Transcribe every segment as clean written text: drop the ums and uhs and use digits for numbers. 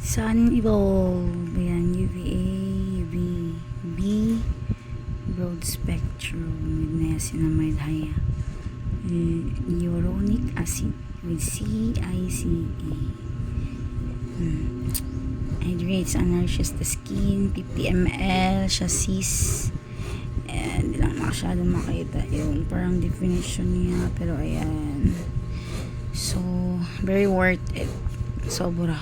Sun Evolve. Ayan, UVA, UVB, broad spectrum with niacinamide hyaluronic acid with CICA. Hydrates and nourishes the skin. 50 ml siya, sis. And hindi lang masyadong makita yung parang definition niya, pero ayan, so very worth it, sobra.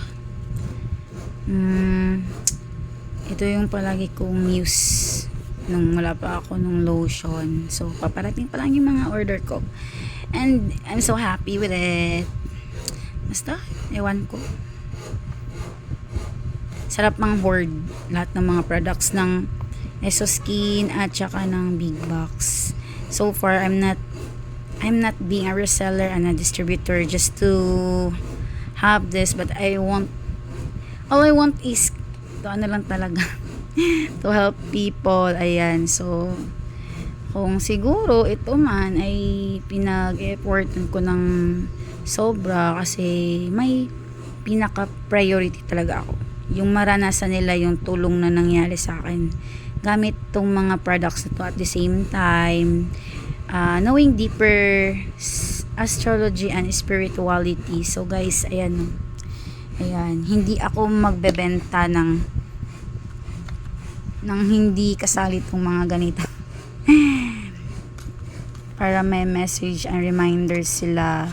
Ito yung palagi kong use nung wala pa ako nung lotion, so paparating pa lang yung mga order ko and I'm so happy with it. Basta ewan ko, sarap mang board lahat ng mga products ng Esoskin at saka ng Big Box. So far I'm not being a reseller and a distributor just to have this, but all I want is to ano lang talaga to help people. Ayan, so kung siguro ito man ay pinag-effortan ko ng sobra kasi may pinaka priority talaga ako, yung maranasan nila yung tulong na nangyari sa akin gamit tong mga products na to, at the same time knowing deeper astrology and spirituality. So guys, ayan, hindi ako magbebenta ng hindi kasali tong mga ganito para may message and reminders sila.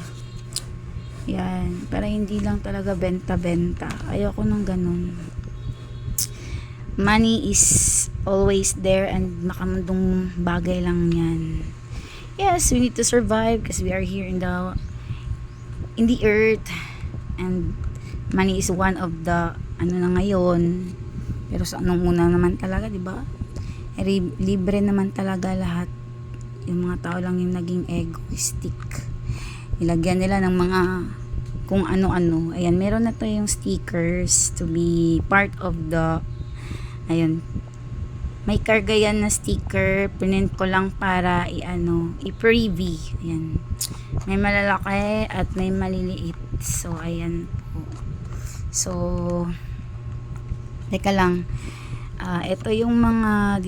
Yan, para hindi lang talaga benta-benta. Ayoko nang ganun. Money is always there and makamundong bagay lang yan. Yes, we need to survive because we are here in the earth, and money is one of the ano na ngayon. Pero sa anong una naman talaga, di ba? Libre naman talaga lahat. Yung mga tao lang yung naging egoistic. Ilagyan nila ng mga kung ano-ano. Ayan, meron na to yung stickers to be part of the, ayun, may karga yan na sticker. Pinint ko lang para i-preview. Ayan, may malalaki at may maliliit. So ayan po. So teka lang, ito yung mga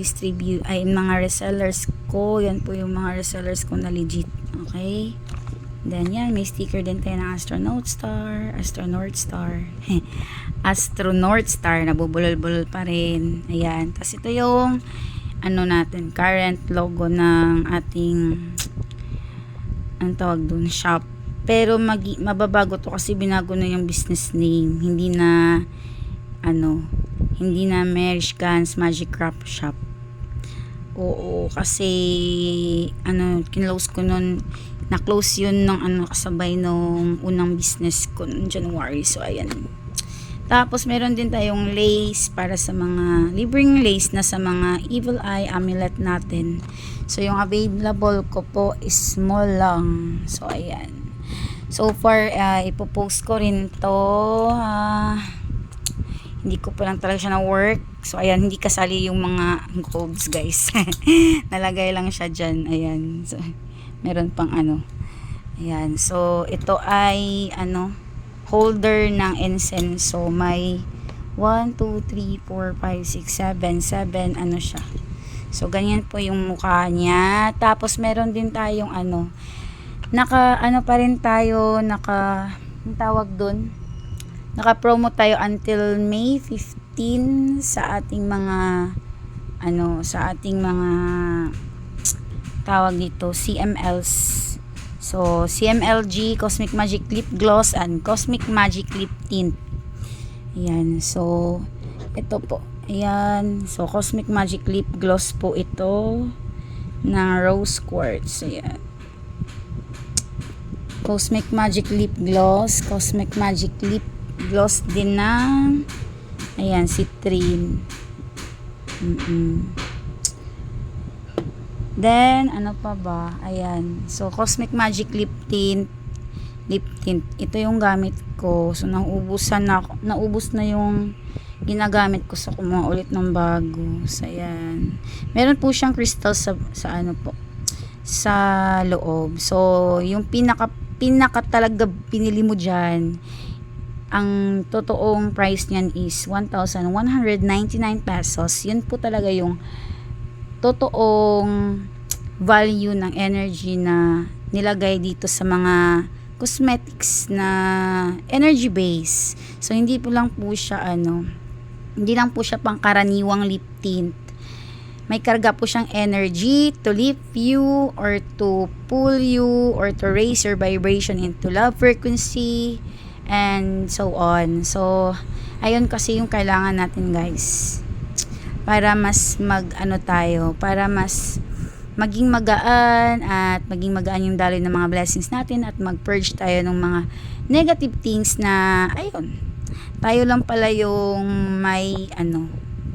mga resellers ko. Yan po yung mga resellers ko na legit. Okay, then yan, may sticker din tayo ng Astronaut Star, nabubulol-bulol pa rin. Ayan, tapos ito yung natin, current logo ng ating tawag dun, shop. Pero mababago to kasi binago na yung business name. Hindi na Merishkans Magic Craft Shop. Oo, kasi kinlose ko nun, na-close yun ng kasabay nung unang business ko noong January. So ayan. Tapos meron din tayong lace para sa mga libreng lace na sa mga evil eye amulet natin. So yung available ko po is small lang. So ayan. So far ipopost ko rin to. Hindi ko pa lang talaga siya na work. So ayan, hindi kasali yung mga codes, guys. Nalagay lang siya dyan. Ayan. So meron pang ayan, so ito ay holder ng incense. So may 1, 2, 3, 4, 5, 6, 7 siya. So ganyan po yung mukha niya. Tapos meron din tayong pa rin tayo, ang tawag dun, naka-promo tayo until May 15 sa ating mga tawag dito, CMLs. So CMLG, Cosmic Magic Lip Gloss and Cosmic Magic Lip Tint. Ayan, so ito po. Ayan, so Cosmic Magic Lip Gloss po ito na Rose Quartz. Ayan, Cosmic Magic Lip Gloss, Cosmic Magic Lip Gloss din ng Citrine. Then pa ba? Ayan, so Cosmic Magic Lip Tint. Ito yung gamit ko. So naubos na yung ginagamit ko, sa kumuha ulit ng bago. So ayan, meron po siyang crystal sa loob. So yung pinaka talaga pinili mo dyan ang totoong price niyan is 1,199 pesos. Yun po talaga yung totoong value ng energy na nilagay dito sa mga cosmetics na energy base. So hindi po lang po siya hindi lang po siya pangkaraniwang lip tint. May karga po siyang energy to lift you or to pull you or to raise your vibration into love frequency and so on. So ayun kasi yung kailangan natin, guys, para mas tayo, para mas maging magaan at maging magaan yung daloy ng mga blessings natin at mag-purge tayo ng mga negative things na ayun, tayo lang pala yung may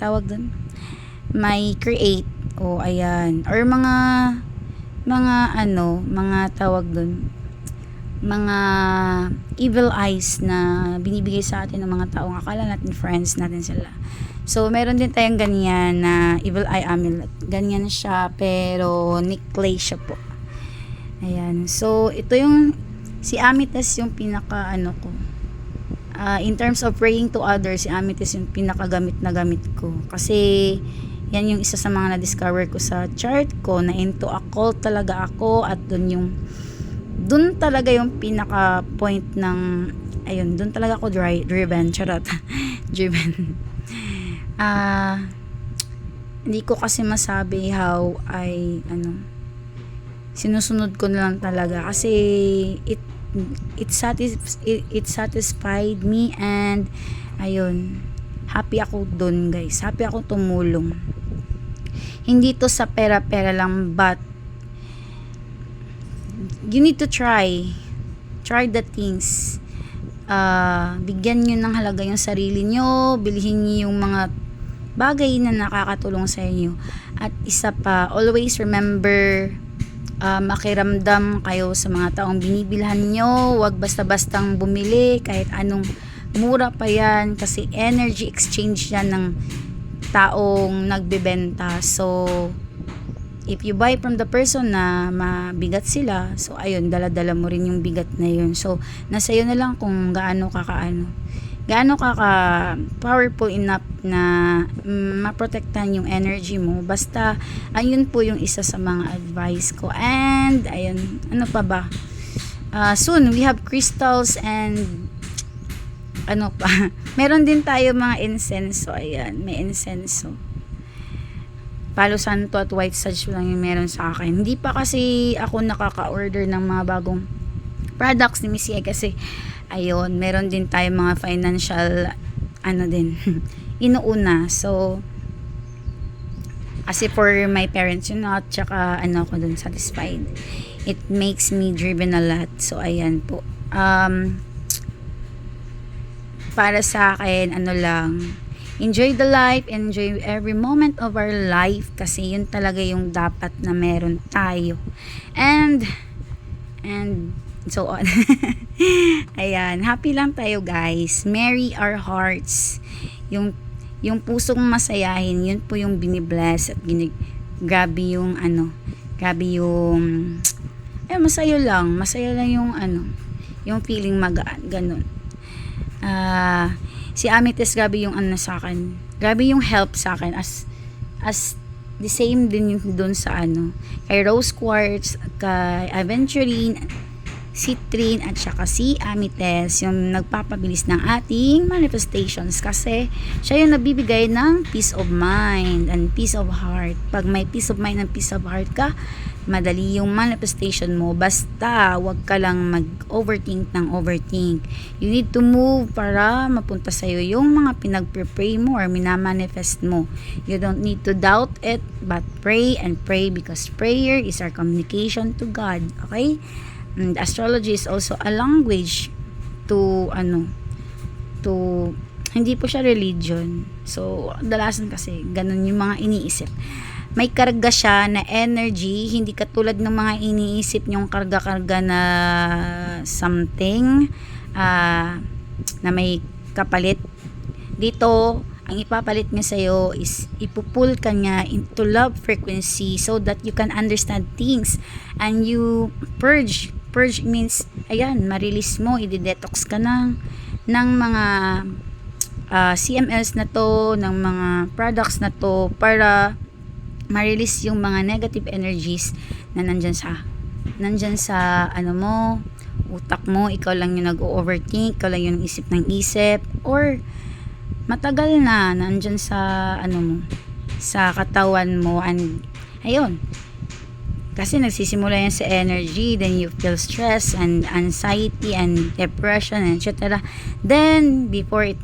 tawag dun, may create o ayan, or mga tawag dun, mga evil eyes na binibigay sa atin ng mga taong akala natin friends natin sila. So, meron din tayong ganyan na evil eye amulet. Ganyan siya, pero necklace siya po. Ayan. So, ito yung, si amethyst yung pinaka, ko. In terms of praying to others, si amethyst yung pinakagamit na gamit ko. Kasi, yan yung isa sa mga na-discover ko sa chart ko, na into occult talaga ako, at dun talaga yung pinaka point ng, ayun, dun talaga ako driven, charot, driven. Hindi ko kasi masabi how sinusunod ko na lang talaga kasi it satisfied me, and ayun, happy ako dun, guys, happy ako tumulong. Hindi to sa pera-pera lang, but you need to try the things. Bigyan nyo ng halaga yung sarili nyo, bilhin nyo yung mga bagay na nakakatulong sa inyo. At isa pa, always remember, makiramdam kayo sa mga taong binibilhan nyo. Huwag basta-bastang bumili kahit anong mura pa yan, kasi energy exchange yan ng taong nagbebenta. So if you buy from the person na mabigat sila, so ayun, dala-dala mo rin yung bigat na yun. So nasa iyo na lang kung gaano ka powerful enough na maprotektahan yung energy mo. Basta ayun po yung isa sa mga advice ko. And ayun, ano pa ba, soon we have crystals and meron din tayo mga incense. So ayan, may incense. Palo Santo at White Sage lang yung meron sa akin. Hindi pa kasi ako nakaka-order ng mga bagong products ni Missy kasi ayun, meron din tayo mga financial din inuuna. So kasi for my parents yun, at saka ako dun satisfied. It makes me driven a lot. So ayan po, para sa akin lang, enjoy the life, enjoy every moment of our life, kasi yun talaga yung dapat na meron tayo. And so on. Ayan, happy lang tayo, guys. Merry our hearts. Yung pusong masayahin, yun po yung binibless at grabe yung masaya lang yung feeling magaan, ganun. Si Amethyst, grabe yung sa akin, grabe yung help sa akin, as the same din yung dun sa kay Rose Quartz, kay Aventurine, Citrine, at saka si Amethyst, yung nagpapabilis ng ating manifestations, kasi siya yung nabibigay ng peace of mind and peace of heart. Pag may peace of mind and peace of heart ka, madali yung manifestation mo. Basta wag ka lang mag-overthink ng overthink. You need to move para mapunta sa'yo yung mga pinag-pray mo or minamanifest mo. You don't need to doubt it, but pray and pray, because prayer is our communication to God. Okay? And astrology is also a language to hindi po siya religion. So dalasan kasi ganun yung mga iniisip. May karga siya na energy, hindi katulad ng mga iniisip nyong karga-karga na something na may kapalit. Dito, ang ipapalit niya sa'yo is ipupul ka niya into love frequency so that you can understand things and you purge. Purge means, ayan, ma-release mo, i-detox ka ng ng mga CMS na to, ng mga products na to, para ma-release yung mga negative energies na nandyan sa ano mo, utak mo. Ikaw lang yung nag-overthink, ikaw lang yung isip ng isip, or matagal na nandyan sa ano mo, sa katawan mo, and ayun, kasi nagsisimula yan sa energy, then you feel stress and anxiety and depression and etc. Then before it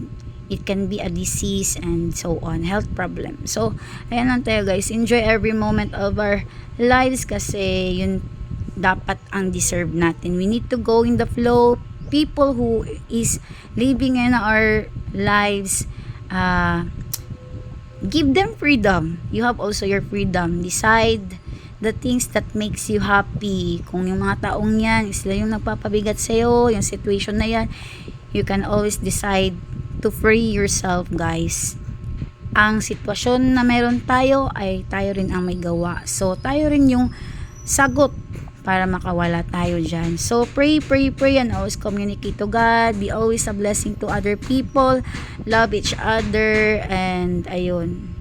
can be a disease and so on, health problem. So ayan lang tayo guys, enjoy every moment of our lives kasi yun dapat ang deserve natin. We need to go in the flow. People who is living in our lives, give them freedom. You have also your freedom. Decide the things that makes you happy. Kung yung mga taong yan, sila yung nagpapabigat sa'yo, yung situation na yan, you can always decide to free yourself, guys. Ang sitwasyon na meron tayo, ay tayo rin ang may gawa. So, tayo rin yung sagot para makawala tayo dyan. So, pray, and always communicate to God. Be always a blessing to other people. Love each other. And, ayun,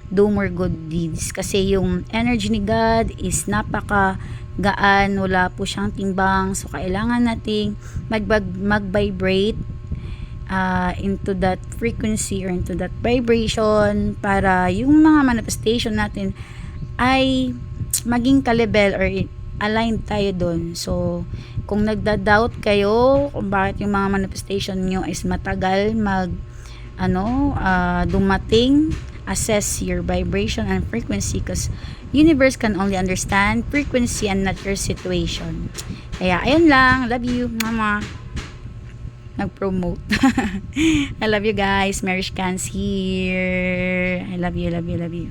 do more good deeds. Kasi yung energy ni God is napaka-gaan. Wala po siyang timbang. So, kailangan nating mag-vibrate into that frequency or into that vibration para yung mga manifestation natin ay maging ka-level or aligned tayo doon. So, kung nagda-doubt kayo kung bakit yung mga manifestation nyo is matagal dumating, assess your vibration and frequency because universe can only understand frequency and not your situation. Kaya, ayun lang. Love you, mama. Nag-promote. I love you guys. Marish Cans here. I love you, love you, love you.